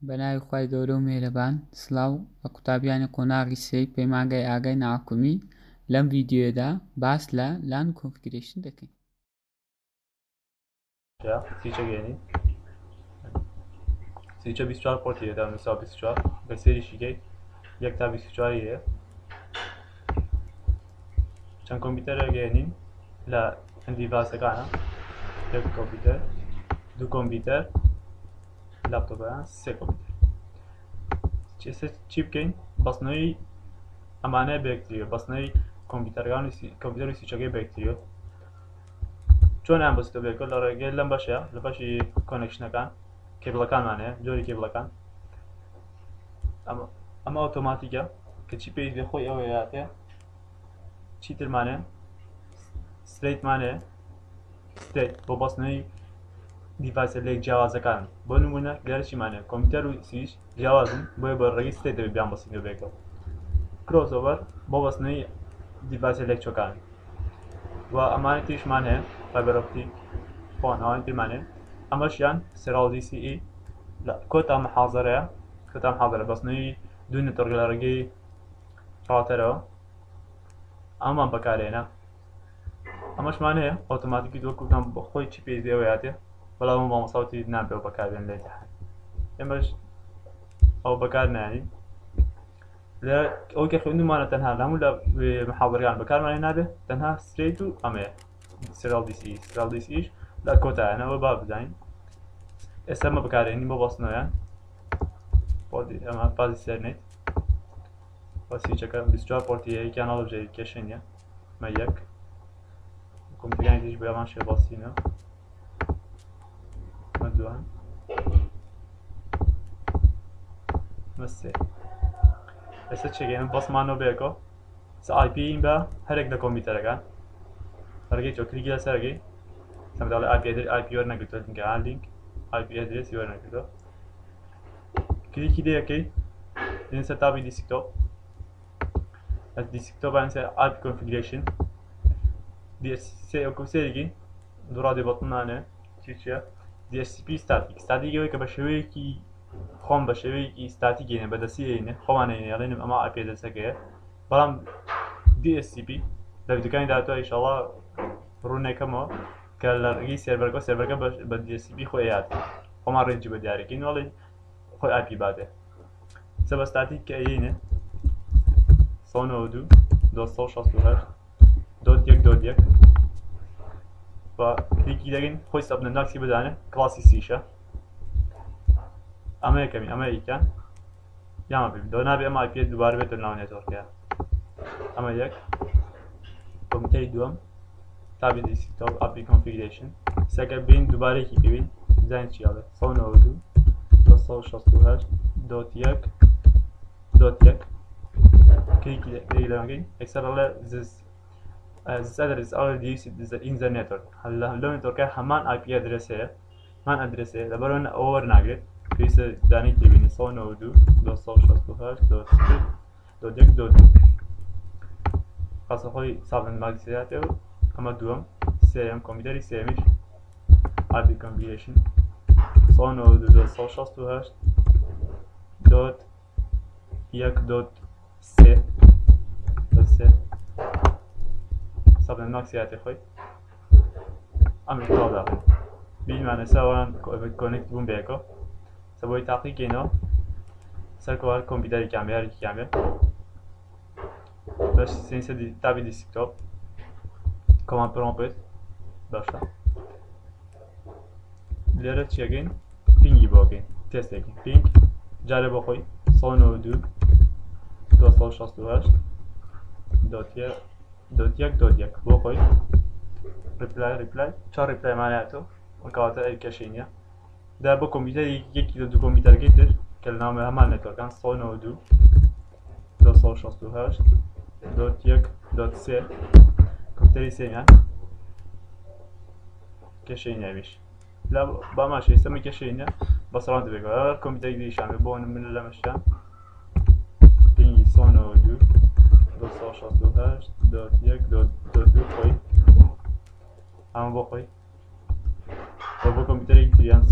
بەناوی خوای گەورە و میهرەبان سڵاو بە قوتابیانی قۆناغی سێی پەیمانگای ئاگای ناحکومی. لەم ڤیدیۆدا باس لە LAN کۆنفیگرێشن دەکەین. سویچە 24 پۆرتی هەیە، نووسا 24 بە سێریشیگەی 1 تا 24 هەیە. چەند کۆمپیوتەر گەێنین لە دیڤایسەکانە، 1 کۆمپیوتەر، 2 کۆمپیوتەر، لاپتۆپەکان، 3 کۆمپیوتەر. چی بکەین؟ بەستنەوەی ئەمانەیە بەیەکتریوە، بەستنەوەی کۆمپیوتەرەکان و کۆمپیوتەر و سویچەکەی بەیەکتریوە. چۆن ئەم بەستۆ بێکۆ لە ڕێگەی لەم بەشەیە، لە بەشی کۆنێکشنەکان کێبڵەکانمانەیە، جۆری کێبڵەکان. ئەمە ئۆتۆماتیکە کە چی پێویست بێ خۆی ئەوە هاتێ. چیترمانەیە ستریتمانەیە، ستریت بۆ بەستنەوەی دیڤایسە لێک جیاوازەکان. بۆ نمونە لێرە چیمانەیە کۆمپیوتەر و سویچ جیاوازن، بۆیە بە ڕێگەی ستریت دەبێت بیان بەستنەوە بێکەوە. کرۆسۆڤەر بۆ بەستنەوەی دیڤایسە لێکچۆکان. و ئەمانە تریشمان هەیە فایبەر ئۆپتیک فۆن، ئەوان ترمانەیە. ئەمەشیان سێراڵ DCE لە کۆتا محاضەرەیە، کۆتا محاضەرە بەستنەوەی دوو نێتوۆرک لە ڕێگەی ڕاوتەرەوە. ئەمان بەکارهێنا. ئەمەشمان هەیە ئۆتۆماتیکی وەکوتان بە خۆی چی پێویست بێ ئەوە هاتێ، بەڵام مامۆستاوتی نابێت بەکاربێن لە ئیمتیحان. ئێمەش ئەو بەکار نایانین. لە ئەوەی کە خوێندومانە تەنها لە هەموو لە محاضەرەکان بەکارمان نابێت، تەنها ستریت و ئەمەیە سێراڵ DCE. سێراڵ DCEش لە کۆتایانەوە با بزانین. ئێستا ئەمە بەکارهێنین بۆ بەستنەوەیان. ئەمە پازی سەرنێت بە سویچەکە 24 پۆرتی یەکیان هەڵبژێریت کێشەی نییە. ئەمە یەک کۆمپیوتەرانی دیش بۆ ئەمان شێ بەستینەوە. ئەمە دووان، ئەمە سێ. ئێستا چێگەین بەسمانەوە بێکەوە IP این بە هەرێک لە کۆمپیوتەرەکان ڕێگەی تۆ کلیکی لەسەرەکەی سەمداڵی IP وەرنەگرتووە، چونکە هەر لینک IP ئەدرێسی وەرنەگرتووە. کلیکی دەیەکەی دێن سەر تابی دیسکتۆپ. لە دیسکتۆپیان سەر IP کۆنفیگرێشن سێرێکی دووڕادی بەتنانێ چیە DHCP ستاتیک. ستاتیکەوەی کە بە شێوەیەکی خۆم بە شێوەیەکی ستاتیکێنێ بەدەستی هێنێ خۆمانەینێ ئەڵێنم ئەمە IP ئەدرێسەکەیە. بەڵام DHCP لە ڤیدیۆکانی داهاتوە ئینشاڵڵا ڕوونێکەمەوە کە لە ڕێگەی سێرڤەرەکە بە DHCP خۆی هاتێ. خۆمان ڕێنجی بە دیارەکەین وەڵێ خۆی IP باتێ. سە بە ستاتیک کە ئەینێ 192.268.1.1 و کلیکی دەگەین خۆی سەبنەنداکسی بدانێ کلاسی سیشە. ئەمە یەکەمی، ئەمە یەکیان یامە بیم دۆ نابێ ئەمە IP دووبارە بێتە ناو نێتوۆرکەیە. ئەمە یەک کۆمپیوتەری دووەم تابی دیسکتۆپ IP کۆنفیگرێشن. سەکە بین دووبارەیەکی پێوین بزانین چی هەڵێت 192.1.1 کلیکی لەمەکەین ئەکسەر دەڵێ this address already used in the network. لەو نێتوۆرکە هەمان IP ئەدرێس هەیە، هەمان ئەدرێس هەیە، لەبەرەوە ئەوە وەرناگرێت. پێویستە دانەی تێبینی 192.1.1.2 خاستەخۆی سابن ماگسی هاتێەوە. ئەمە دووەم. سێەم کۆمپیوتەری سێمیش IP کۆنفیگرێشن 192.1.1.3 سابن ماگسی هاتێ خۆی. ئەمە تاڵ داخل بینمانە ساوان کۆنێکت بوون بێکەوە. سەبۆی تاقیکەینەوە سەرکەوار کۆمپیوتەری کامێ یارێکی کامێ بەش سێنسە تابی دیسکتۆپ کۆمان پرۆمپێت باشە. لێرە چیەکەین پینگی بۆکەین تێستێکین پینگ جارێ بۆ خۆی 192.268.1.1 بۆ خۆی ریپلای 4 ریپلایمانێتەوە وەکەواتە ئەی کێشەی نییە. دا بۆ کۆمپیوتەری یەکی لە دوو کۆمپیوتەرەکەی تر کە لە ناومە هەمان نێتوۆرکان 192.268.1.3 کۆمپیوتەری سێمیان کێشەی نیاویش لە باماشە ئێستەمە کێشەی نییە بەسەڵات دەبێتەوە. کۆمپیوتەری دیشان بێ بۆ من لەمەشتان پینگی 192.268.1.2 خۆی ئەمە بۆ خۆی بۆ کۆمپیوتەری تریان